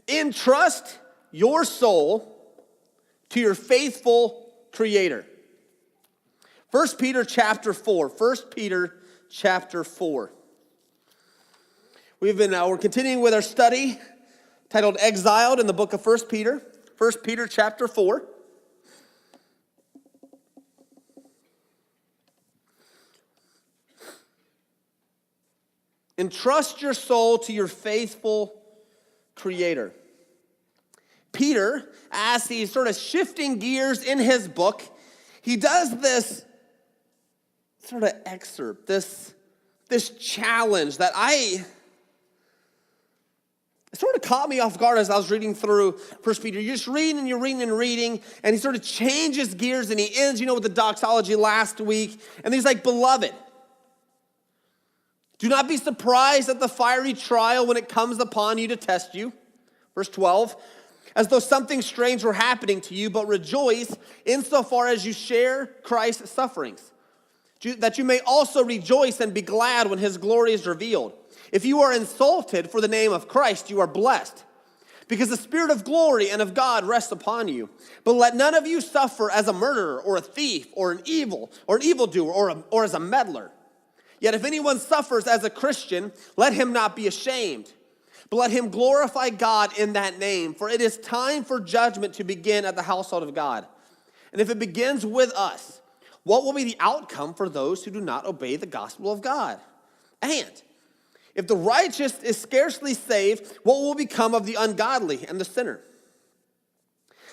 Entrust your soul to your faithful Creator. 1 Peter chapter 4. 1 Peter chapter 4. We're continuing with our study titled Exiled in the book of 1 Peter. 1 Peter chapter 4. Entrust your soul to your faithful Creator. Peter, as he's sort of shifting gears in his book, he does this sort of excerpt, this challenge that it sort of caught me off guard as I was reading through 1 Peter. You're just reading and you're reading and reading, and he sort of changes gears and he ends, with the doxology last week, and he's like, beloved, do not be surprised at the fiery trial when it comes upon you to test you. Verse 12, as though something strange were happening to you, but rejoice insofar as you share Christ's sufferings, that you may also rejoice and be glad when his glory is revealed. If you are insulted for the name of Christ, you are blessed, because the Spirit of glory and of God rests upon you. But let none of you suffer as a murderer or a thief or an evildoer or as a meddler. Yet if anyone suffers as a Christian, let him not be ashamed, but let him glorify God in that name. For it is time for judgment to begin at the household of God. And if it begins with us, what will be the outcome for those who do not obey the gospel of God? And if the righteous is scarcely saved, what will become of the ungodly and the sinner?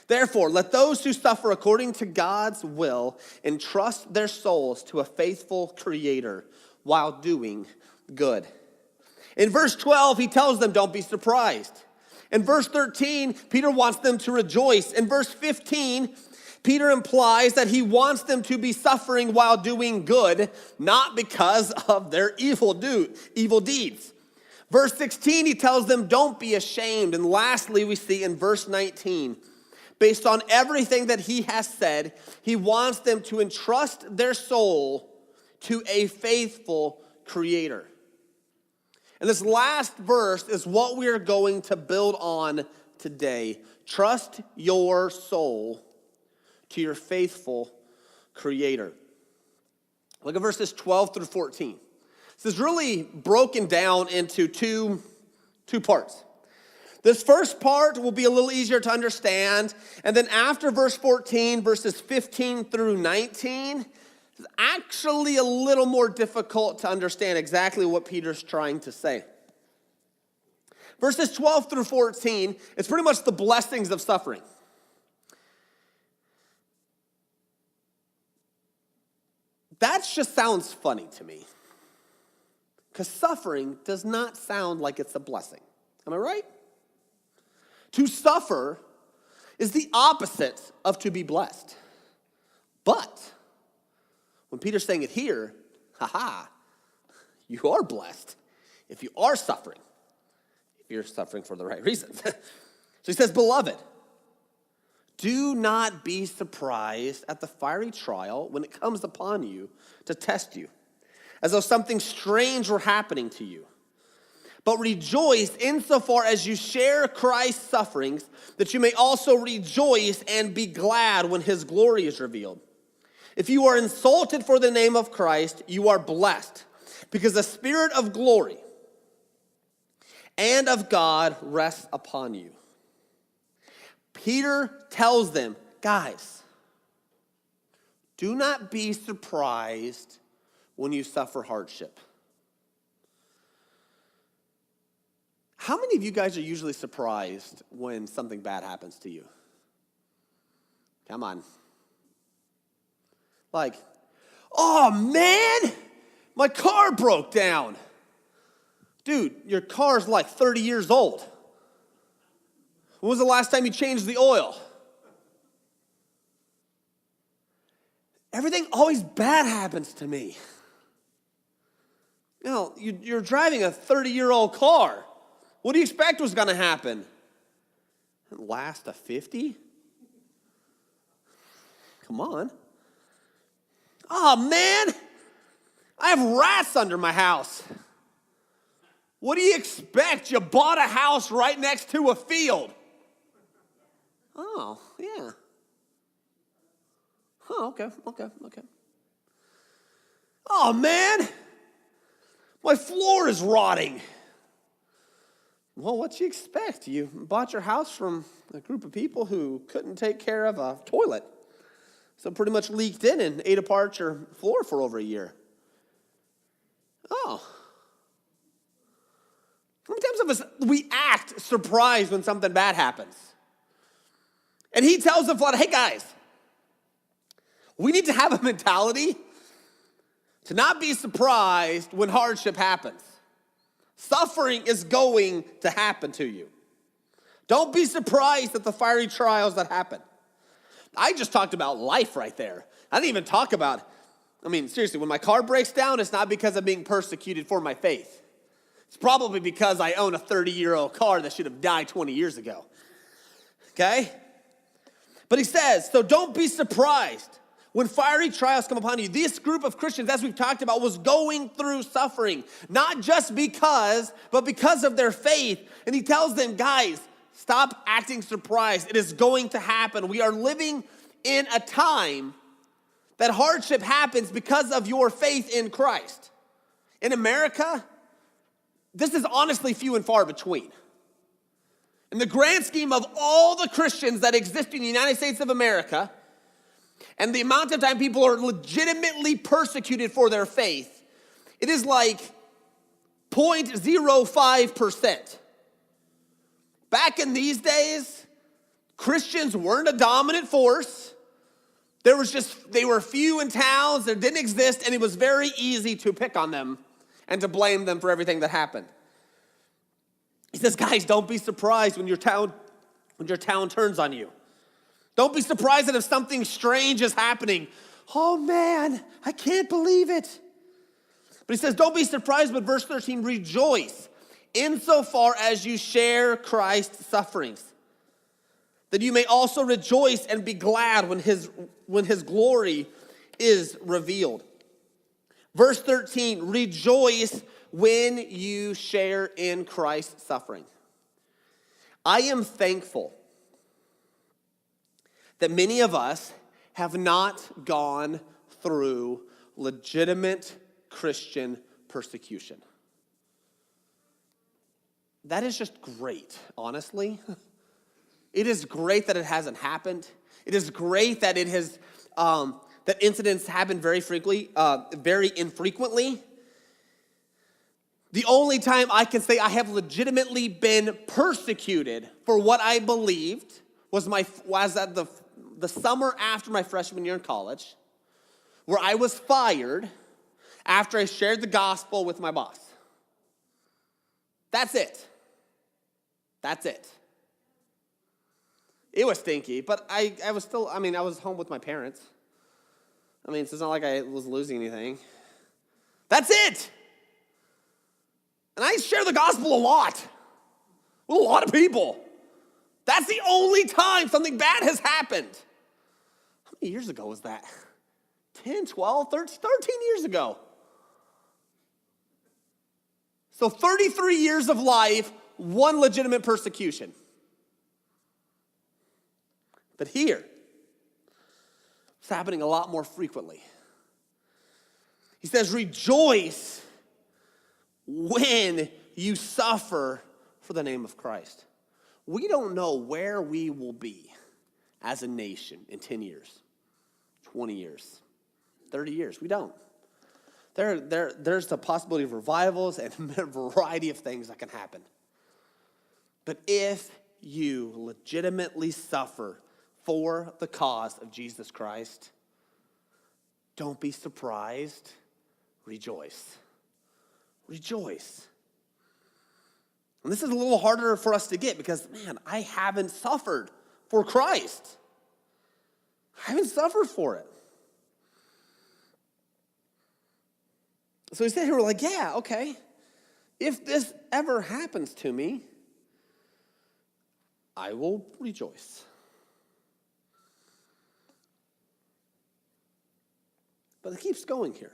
Therefore, let those who suffer according to God's will entrust their souls to a faithful Creator while doing good. In verse 12, he tells them, don't be surprised. In verse 13, Peter wants them to rejoice. In verse 15, Peter implies that he wants them to be suffering while doing good, not because of their evil deeds. Verse 16, he tells them, don't be ashamed. And lastly, we see in verse 19, based on everything that he has said, he wants them to entrust their soul to a faithful Creator. And this last verse is what we are going to build on today. Trust your soul to your faithful Creator. Look at verses 12 through 14. This is really broken down into two parts. This first part will be a little easier to understand, and then after verse 14, verses 15 through 19, it's actually a little more difficult to understand exactly what Peter's trying to say. Verses 12 through 14, it's pretty much the blessings of suffering. That just sounds funny to me, because suffering does not sound like it's a blessing. Am I right? To suffer is the opposite of to be blessed. But when Peter's saying it here, you are blessed if you are suffering, if you're suffering for the right reasons. So he says, beloved, do not be surprised at the fiery trial when it comes upon you to test you, as though something strange were happening to you. But rejoice insofar as you share Christ's sufferings, that you may also rejoice and be glad when his glory is revealed. If you are insulted for the name of Christ, you are blessed, because the Spirit of glory and of God rests upon you. Peter tells them, guys, do not be surprised when you suffer hardship. How many of you guys are usually surprised when something bad happens to you? Come on. Like, oh man, my car broke down. Dude, your car's like 30 years old. When was the last time you changed the oil? Everything always bad happens to me. You're driving a 30-year-old car. What do you expect was going to happen? Last a 50? Come on. Oh, man, I have rats under my house. What do you expect? You bought a house right next to a field. Oh, yeah. Oh, okay. Oh, man, my floor is rotting. Well, what you expect? You bought your house from a group of people who couldn't take care of a toilet. So pretty much leaked in and ate apart your floor for over a year. Oh. How many times of us, we act surprised when something bad happens? And he tells the flood, hey guys, we need to have a mentality to not be surprised when hardship happens. Suffering is going to happen to you. Don't be surprised at the fiery trials that happen. I just talked about life right there. I didn't even talk about, seriously, when my car breaks down, it's not because I'm being persecuted for my faith. It's probably because I own a 30-year-old car that should have died 20 years ago. Okay? But he says, so don't be surprised when fiery trials come upon you. This group of Christians, as we've talked about, was going through suffering. Not just because, but because of their faith. And he tells them, guys, stop acting surprised. It is going to happen. We are living in a time that hardship happens because of your faith in Christ. In America, this is honestly few and far between. In the grand scheme of all the Christians that exist in the United States of America, and the amount of time people are legitimately persecuted for their faith, it is like 0.05%. Back in these days, Christians weren't a dominant force. They were few in towns that didn't exist, and it was very easy to pick on them and to blame them for everything that happened. He says, guys, don't be surprised when your town turns on you. Don't be surprised that if something strange is happening. Oh man, I can't believe it. But he says, don't be surprised, but verse 13, rejoice insofar as you share Christ's sufferings, that you may also rejoice and be glad when his glory is revealed. Verse 13, rejoice when you share in Christ's suffering. I am thankful that many of us have not gone through legitimate Christian persecution. That is just great, honestly. It is great that it hasn't happened. It is great that it has that incidents happen very infrequently. The only time I can say I have legitimately been persecuted for what I believed was at the summer after my freshman year in college, where I was fired after I shared the gospel with my boss. That's it. It was stinky, but I was home with my parents. So it's not like I was losing anything. That's it. And I share the gospel a lot with a lot of people. That's the only time something bad has happened. How many years ago was that? 10, 12, 13 years ago. So 33 years of life, one legitimate persecution. But here, it's happening a lot more frequently. He says, rejoice when you suffer for the name of Christ. We don't know where we will be as a nation in 10 years, 20 years, 30 years. We don't. There's the possibility of revivals and a variety of things that can happen. But if you legitimately suffer for the cause of Jesus Christ, don't be surprised. Rejoice. Rejoice. And this is a little harder for us to get because, man, I haven't suffered for Christ. I haven't suffered for it. So he said here, we're like, yeah, okay. If this ever happens to me, I will rejoice. But it keeps going here.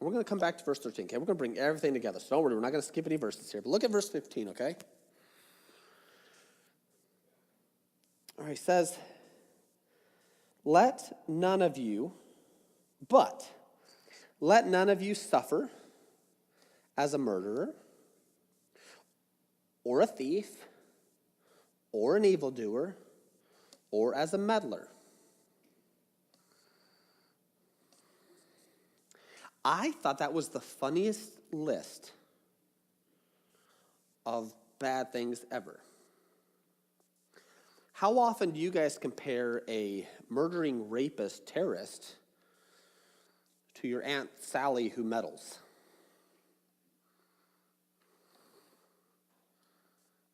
We're going to come back to verse 13, okay? We're going to bring everything together. So don't worry, we're not going to skip any verses here. But look at verse 15, okay? All right, it says, let none of you suffer as a murderer, or a thief, or an evildoer, or as a meddler. I thought that was the funniest list of bad things ever. How often do you guys compare a murdering rapist terrorist to your Aunt Sally who meddles?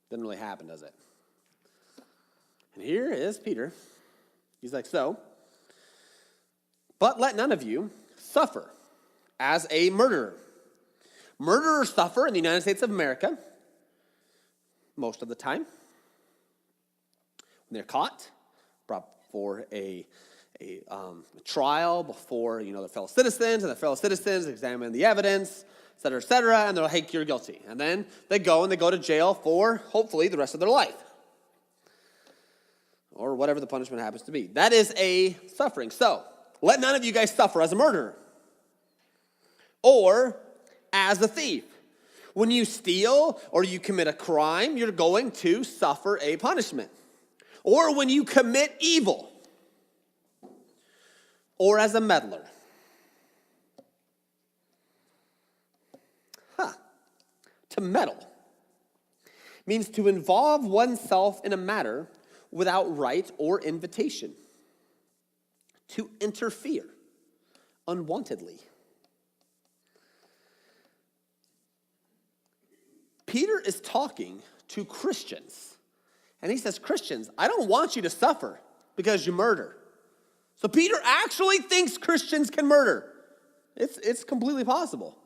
Doesn't really happen, does it? And here is Peter. He's like, but let none of you suffer as a murderer. Murderers suffer in the United States of America most of the time. When they're caught, brought before a trial before their fellow citizens, and the fellow citizens examine the evidence, et cetera, and they're like, hey, you're guilty. And then they go to jail for, hopefully, the rest of their life. Or whatever the punishment happens to be. That is a suffering. So, let none of you guys suffer as a murderer. Or as a thief. When you steal or you commit a crime, you're going to suffer a punishment. Or when you commit evil. Or as a meddler. To meddle means to involve oneself in a matter without right or invitation. To interfere unwantedly. Peter is talking to Christians. And he says, Christians, I don't want you to suffer because you murder. So Peter actually thinks Christians can murder. It's completely possible.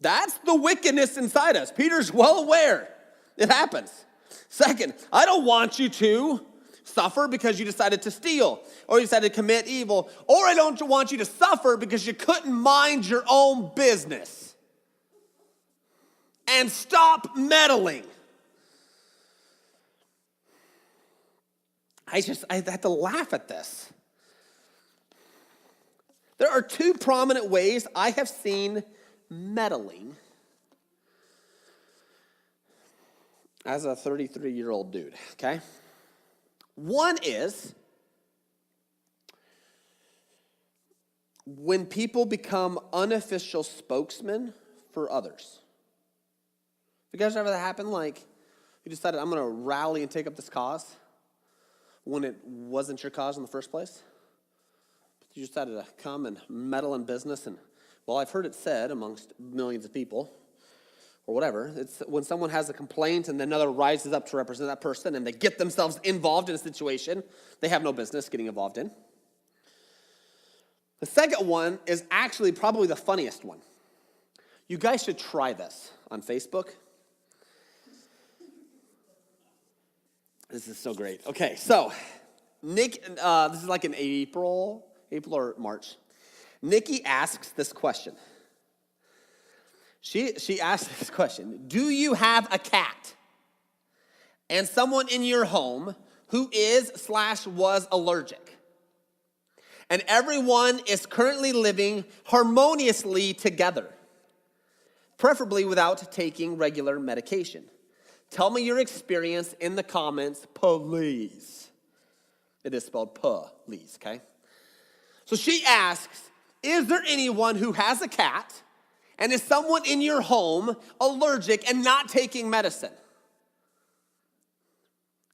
That's the wickedness inside us. Peter's well aware it happens. Second, I don't want you to suffer because you decided to steal or you decided to commit evil, or I don't want you to suffer because you couldn't mind your own business. And stop meddling. I have to laugh at this. There are two prominent ways I have seen meddling as a 33-year-old dude, okay? One is when people become unofficial spokesmen for others. You guys ever that happen? Like, you decided, I'm going to rally and take up this cause when it wasn't your cause in the first place? But you decided to come and meddle in business, and, well, I've heard it said amongst millions of people, or whatever, it's when someone has a complaint and then another rises up to represent that person and they get themselves involved in a situation they have no business getting involved in. The second one is actually probably the funniest one. You guys should try this on Facebook. This is so great. Okay, so Nick, this is like in April or March. Nikki asks this question. She asks this question. Do you have a cat and someone in your home who is/was allergic? And everyone is currently living harmoniously together, preferably without taking regular medication. Tell me your experience in the comments, please. It is spelled please, okay? So she asks, is there anyone who has a cat and is someone in your home allergic and not taking medicine?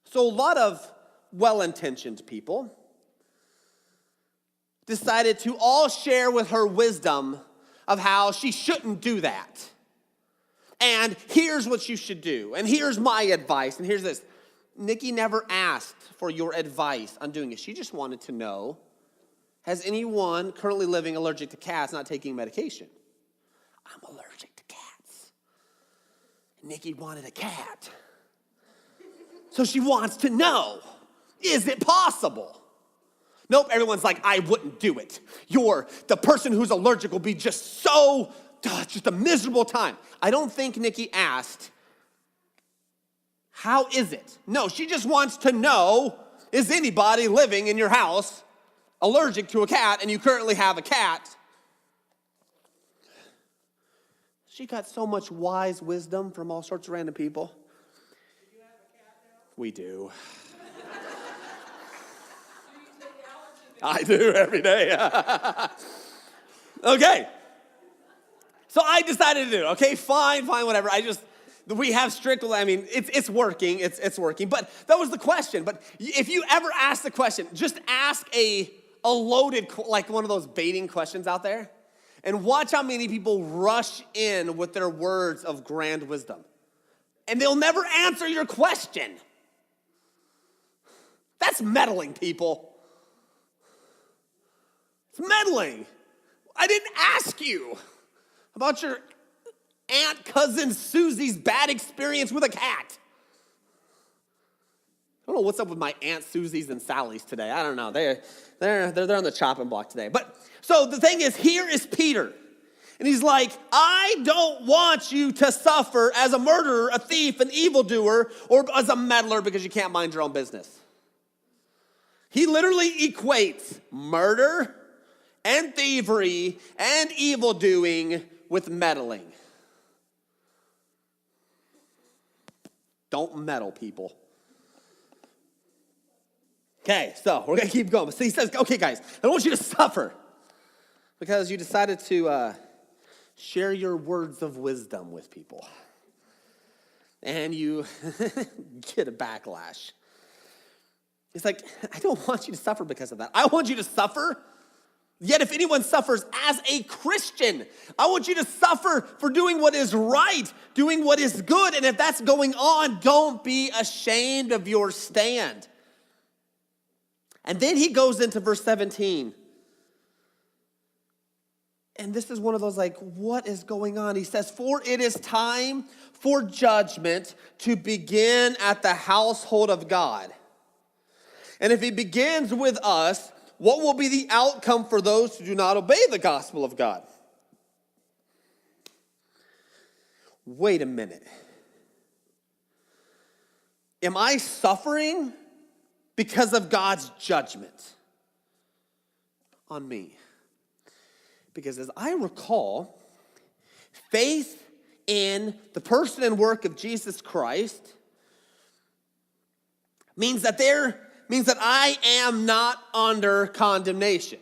So a lot of well-intentioned people decided to all share with her wisdom of how she shouldn't do that. And here's what you should do. And here's my advice. And here's this. Nikki never asked for your advice on doing it. She just wanted to know, has anyone currently living allergic to cats not taking medication? I'm allergic to cats. Nikki wanted a cat. So she wants to know, is it possible? Nope, everyone's like, I wouldn't do it. The person who's allergic will be just just a miserable time. I don't think Nikki asked, how is it? No, she just wants to know, is anybody living in your house allergic to a cat and you currently have a cat? She got so much wise wisdom from all sorts of random people. Do you have a cat now? We do. Do you take allergy I do every day. Okay. So I decided to do it. Okay, fine, whatever. We have strict, it's working. It's working. But that was the question. But if you ever ask the question, just ask a loaded, like one of those baiting questions out there. And watch how many people rush in with their words of grand wisdom. And they'll never answer your question. That's meddling, people. It's meddling. I didn't ask you about your aunt cousin Susie's bad experience with a cat. I don't know what's up with my Aunt Susie's and Sally's today. I don't know. They're on the chopping block today. But so the thing is, here is Peter. And he's like, I don't want you to suffer as a murderer, a thief, an evildoer, or as a meddler because you can't mind your own business. He literally equates murder and thievery and evildoing with meddling. Don't meddle, people. Okay, so we're going to keep going. So he says, okay, guys, I don't want you to suffer because you decided to share your words of wisdom with people. And you get a backlash. He's like, I don't want you to suffer because of that. I want you to suffer. Yet if anyone suffers as a Christian, I want you to suffer for doing what is right, doing what is good. And if that's going on, don't be ashamed of your stand. And then he goes into verse 17. And this is one of those like, what is going on? He says, for it is time for judgment to begin at the household of God. And if it begins with us, what will be the outcome for those who do not obey the gospel of God? Wait a minute. Am I suffering because of God's judgment on me? Because as I recall, faith in the person and work of Jesus Christ means that I am not under condemnation.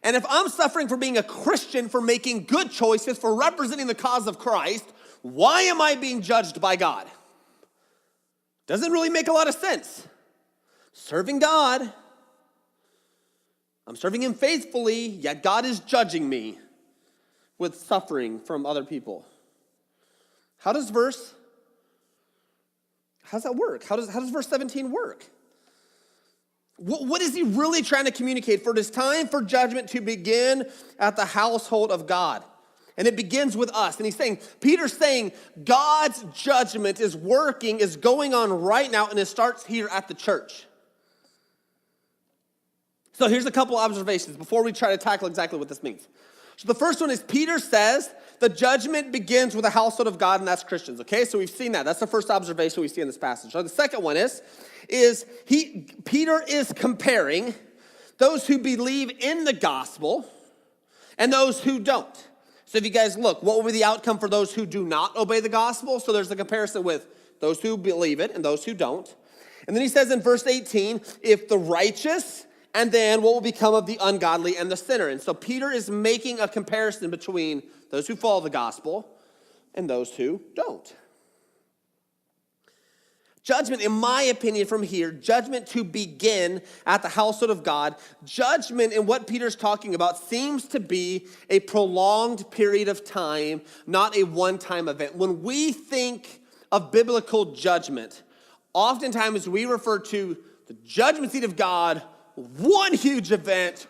And if I'm suffering for being a Christian, for making good choices, for representing the cause of Christ, why am I being judged by God? Doesn't really make a lot of sense. Serving God, I'm serving him faithfully, yet God is judging me with suffering from other people. How does that work? How does verse 17 work? What is he really trying to communicate? For it is time for judgment to begin at the household of God. And it begins with us. And Peter's saying, God's judgment is working, is going on right now, and it starts here at the church. So here's a couple observations before we try to tackle exactly what this means. So the first one is Peter says the judgment begins with the household of God, and that's Christians. Okay, so we've seen that. That's the first observation we see in this passage. So the second one is Peter is comparing those who believe in the gospel and those who don't. So if you guys look, what will be the outcome for those who do not obey the gospel? So there's a comparison with those who believe it and those who don't. And then he says in verse 18, if the righteous, and then what will become of the ungodly and the sinner. And so Peter is making a comparison between those who follow the gospel and those who don't. Judgment, in my opinion, from here, judgment to begin at the household of God. Judgment in what Peter's talking about seems to be a prolonged period of time, not a one-time event. When we think of biblical judgment, oftentimes we refer to the judgment seat of God, one huge event,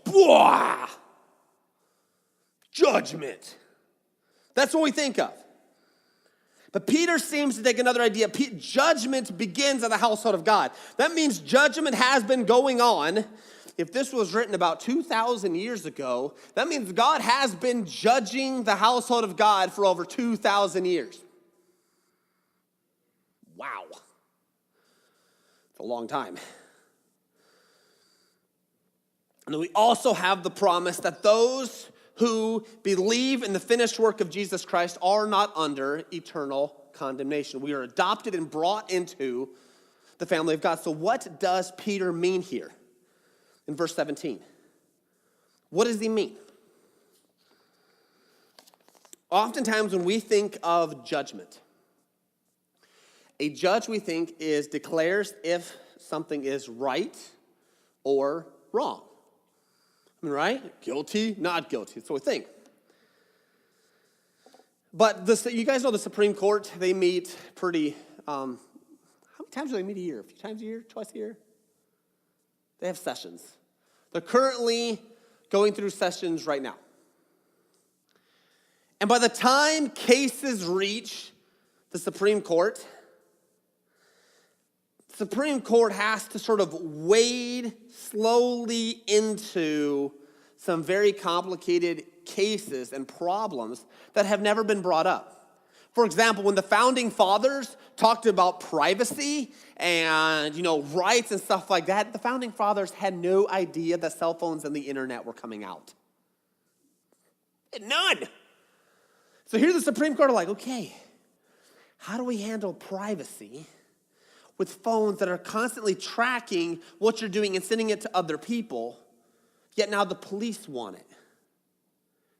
blah, judgment. That's what we think of. But Peter seems to take another idea. Judgment begins at the household of God. That means judgment has been going on. If this was written about 2,000 years ago, that means God has been judging the household of God for over 2,000 years. Wow. It's a long time. And then we also have the promise that those who believe in the finished work of Jesus Christ are not under eternal condemnation. We are adopted and brought into the family of God. So what does Peter mean here in verse 17? What does he mean? Oftentimes when we think of judgment, a judge, we think, declares if something is right or wrong. I mean, right? Guilty, not guilty. That's what we think. But you guys know the Supreme Court, they meet pretty, how many times do they meet a year? A few times a year? Twice a year? They have sessions. They're currently going through sessions right now. And by the time cases reach the Supreme Court has to sort of wade slowly into some very complicated cases and problems that have never been brought up. For example, when the founding fathers talked about privacy and, rights and stuff like that, the founding fathers had no idea that cell phones and the internet were coming out. None. So here the Supreme Court are like, okay, how do we handle privacy with phones that are constantly tracking what you're doing and sending it to other people, yet now the police want it?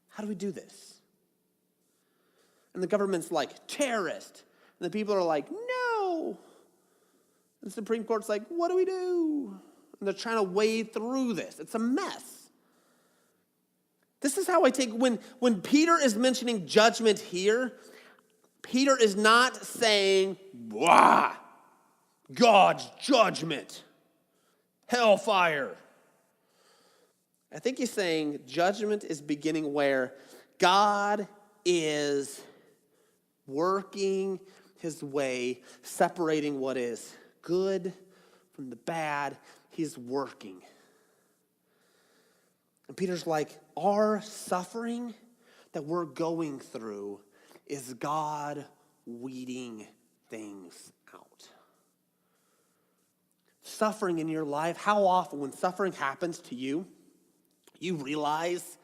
How do we do this? And the government's like, terrorist. And the people are like, no. And the Supreme Court's like, what do we do? And they're trying to wade through this. It's a mess. This is how I take, when Peter is mentioning judgment here, Peter is not saying, wah, God's judgment, hellfire. I think he's saying judgment is beginning where God is working his way, separating what is good from the bad. He's working. And Peter's like, our suffering that we're going through is God weeding things out. Suffering in your life, how often when suffering happens to you, you realize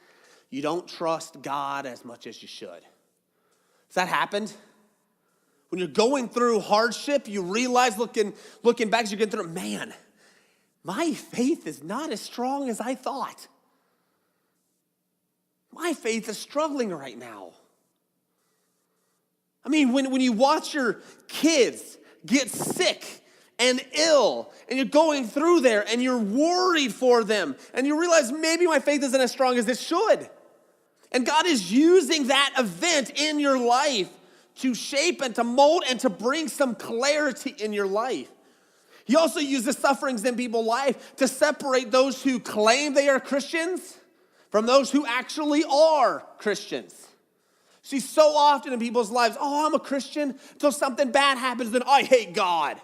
you don't trust God as much as you should. Has that happened? When you're going through hardship, you realize looking back as you're getting through, man, my faith is not as strong as I thought. My faith is struggling right now. I mean, when you watch your kids get sick and ill, and you're going through there, and you're worried for them, and you realize maybe my faith isn't as strong as it should. And God is using that event in your life to shape and to mold and to bring some clarity in your life. He also uses sufferings in people's life to separate those who claim they are Christians from those who actually are Christians. See, so often in people's lives, oh, I'm a Christian until something bad happens, then I hate God.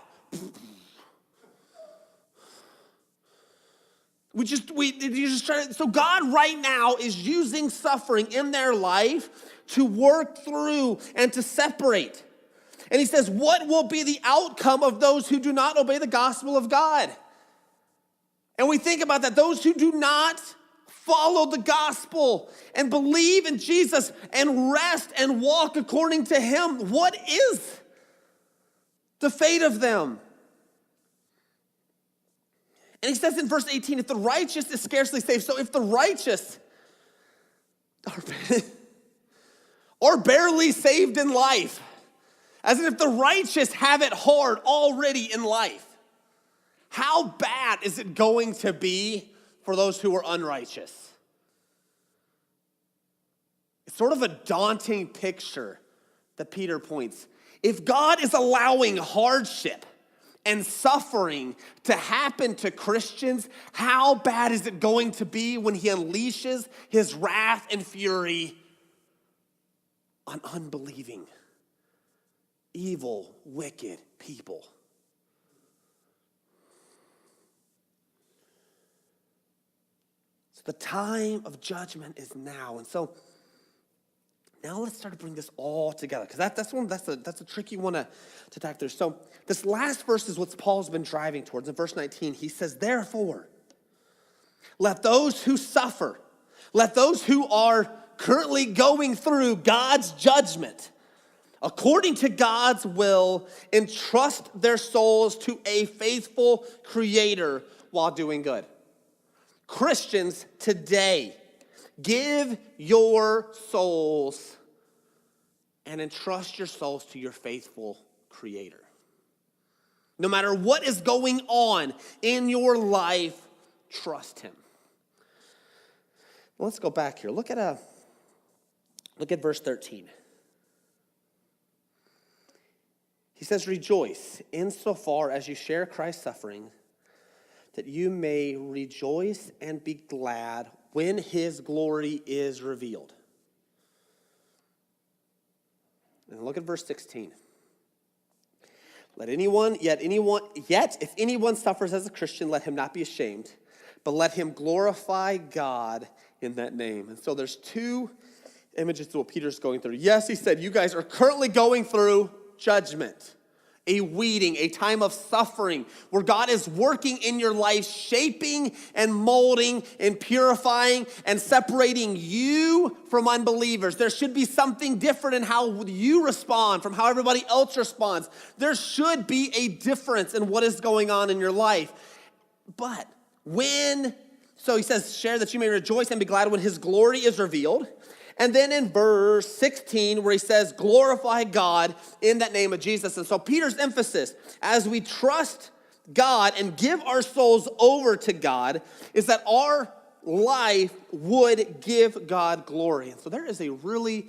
So God right now is using suffering in their life to work through and to separate. And he says, what will be the outcome of those who do not obey the gospel of God? And we think about that, those who do not follow the gospel and believe in Jesus and rest and walk according to him, what is the fate of them? And he says in verse 18, if the righteous is scarcely saved, so if the righteous are barely saved in life, as in if the righteous have it hard already in life, how bad is it going to be for those who are unrighteous? It's sort of a daunting picture that Peter points. If God is allowing hardship and suffering to happen to Christians, how bad is it going to be when he unleashes his wrath and fury on unbelieving evil, wicked people. So the time of judgment is now. And so now let's start to bring this all together, because that's a tricky one to tack there. So this last verse is what Paul's been driving towards. In verse 19, he says, therefore, let those who suffer, let those who are currently going through God's judgment, according to God's will, entrust their souls to a faithful Creator while doing good. Christians today, give your souls and entrust your souls to your faithful Creator. No matter what is going on in your life, trust Him. Let's go back here. Look at verse 13. He says, rejoice insofar as you share Christ's suffering, that you may rejoice and be glad when His glory is revealed. And look at verse 16. Yet if anyone suffers as a Christian, let him not be ashamed, but let him glorify God in that name. And so there's two images to what Peter's going through. Yes, he said, you guys are currently going through judgment, a weeding, a time of suffering where God is working in your life, shaping and molding and purifying and separating you from unbelievers. There should be something different in how you respond from how everybody else responds. There should be a difference in what is going on in your life. But so he says, share that you may rejoice and be glad when His glory is revealed. And then in verse 16, where he says, glorify God in that name of Jesus. And so Peter's emphasis, as we trust God and give our souls over to God, is that our life would give God glory. And so there is a really,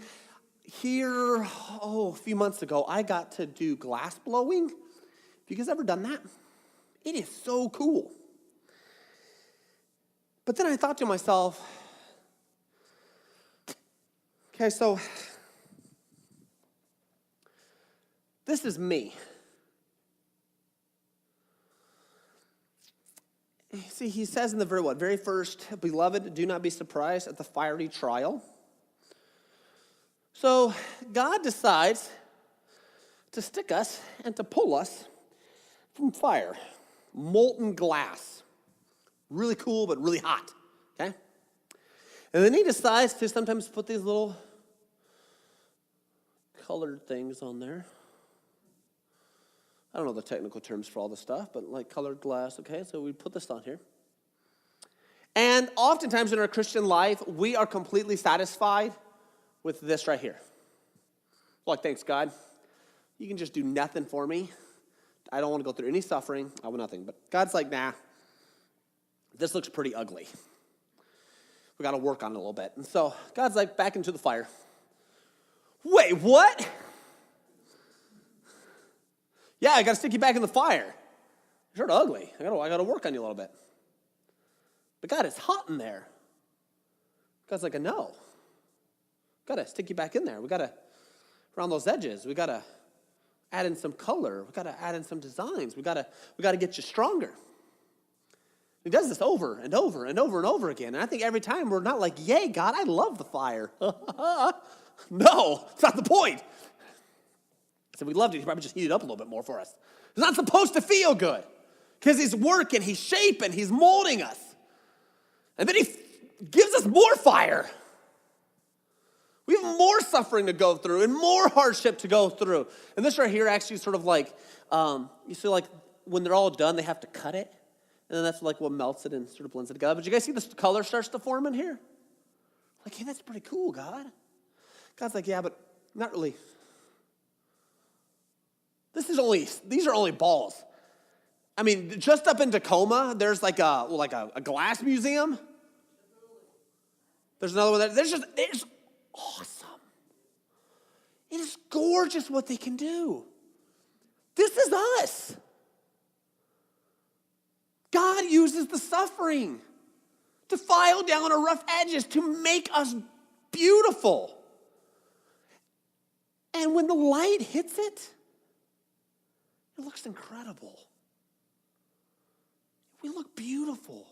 a few months ago, I got to do glassblowing. Have you guys ever done that? It is so cool. But then I thought to myself, okay, so this is me. See, he says in the very first, beloved, do not be surprised at the fiery trial. So God decides to stick us and to pull us from fire, molten glass. Really cool, but really hot, okay? And then he decides to sometimes put these little colored things on there. I don't know the technical terms for all this stuff, but like colored glass, okay? So we put this on here. And oftentimes in our Christian life, we are completely satisfied with this right here. Like, thanks, God. You can just do nothing for me. I don't want to go through any suffering. I want nothing. But God's like, nah, this looks pretty ugly. We got to work on it a little bit. And so God's like, back into the fire. Wait, what? Yeah, I got to stick you back in the fire. You're sort of ugly. I got to work on you a little bit. But God, it's hot in there. God's like, no. Got to stick you back in there. We got to, around those edges, we got to add in some color. We got to add in some designs. We got to get you stronger. He does this over and over and over and over again. And I think every time we're not like, yay, God, I love the fire. No, it's not the point. So we loved it. He probably just heated up a little bit more for us. It's not supposed to feel good because he's working, he's shaping, he's molding us. And then he gives us more fire. We have more suffering to go through and more hardship to go through. And this right here actually is sort of like, you see like when they're all done, they have to cut it. And then that's like what melts it and sort of blends it together. But you guys see the color starts to form in here? Like, hey, that's pretty cool, God. God's like, yeah, but not really. These are only balls. I mean, just up in Tacoma, there's like a glass museum. There's another one there. It's awesome. It is gorgeous what they can do. This is us. God uses the suffering to file down our rough edges to make us beautiful. And when the light hits it, It looks incredible. We look beautiful.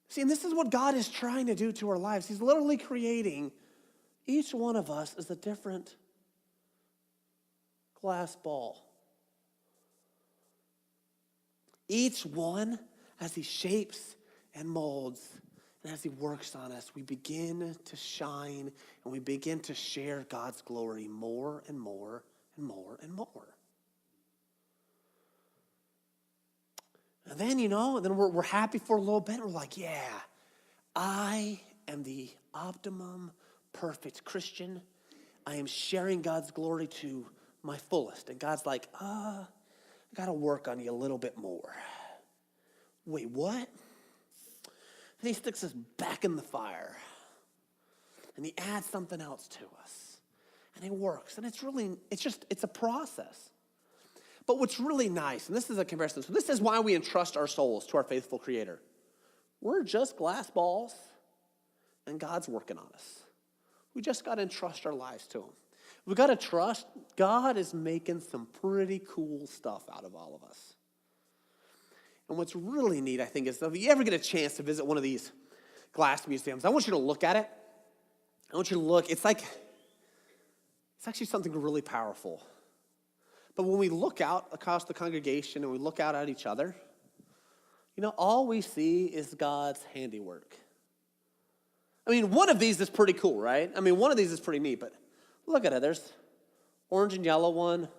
See, and this is what God is trying to do to our lives. He's literally creating each one of us as a different glass ball. Each one, as he shapes and molds, and as he works on us, we begin to shine and we begin to share God's glory more and more and more and more. And then, then we're happy for a little bit. We're like, yeah, I am the optimum, perfect Christian. I am sharing God's glory to my fullest. And God's like, I got to work on you a little bit more. Wait, what? And he sticks us back in the fire. And he adds something else to us. And it works. And it's a process. But what's really nice, and this is a comparison, so this is why we entrust our souls to our faithful Creator. We're just glass balls, and God's working on us. We just got to entrust our lives to him. We've got to trust God is making some pretty cool stuff out of all of us. And what's really neat, I think, is if you ever get a chance to visit one of these glass museums, I want you to look at it. I want you to look. It's actually something really powerful. But when we look out across the congregation and we look out at each other, all we see is God's handiwork. I mean, one of these is pretty cool, right? I mean, one of these is pretty neat, but look at it. There's orange and yellow one.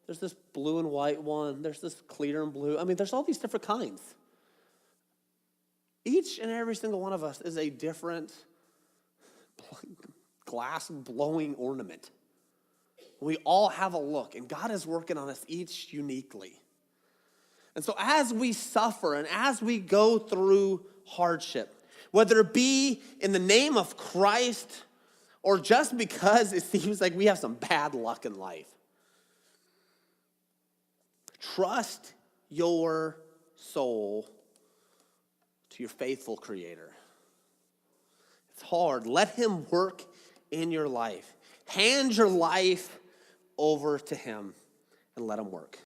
There's this blue and white one. There's this clear and blue. I mean, there's all these different kinds. Each and every single one of us is a different glass blowing ornament. We all have a look, and God is working on us each uniquely. And so as we suffer and as we go through hardship, whether it be in the name of Christ or just because it seems like we have some bad luck in life, trust your soul to your faithful Creator. It's hard. Let him work in your life. Hand your life over to him and let him work.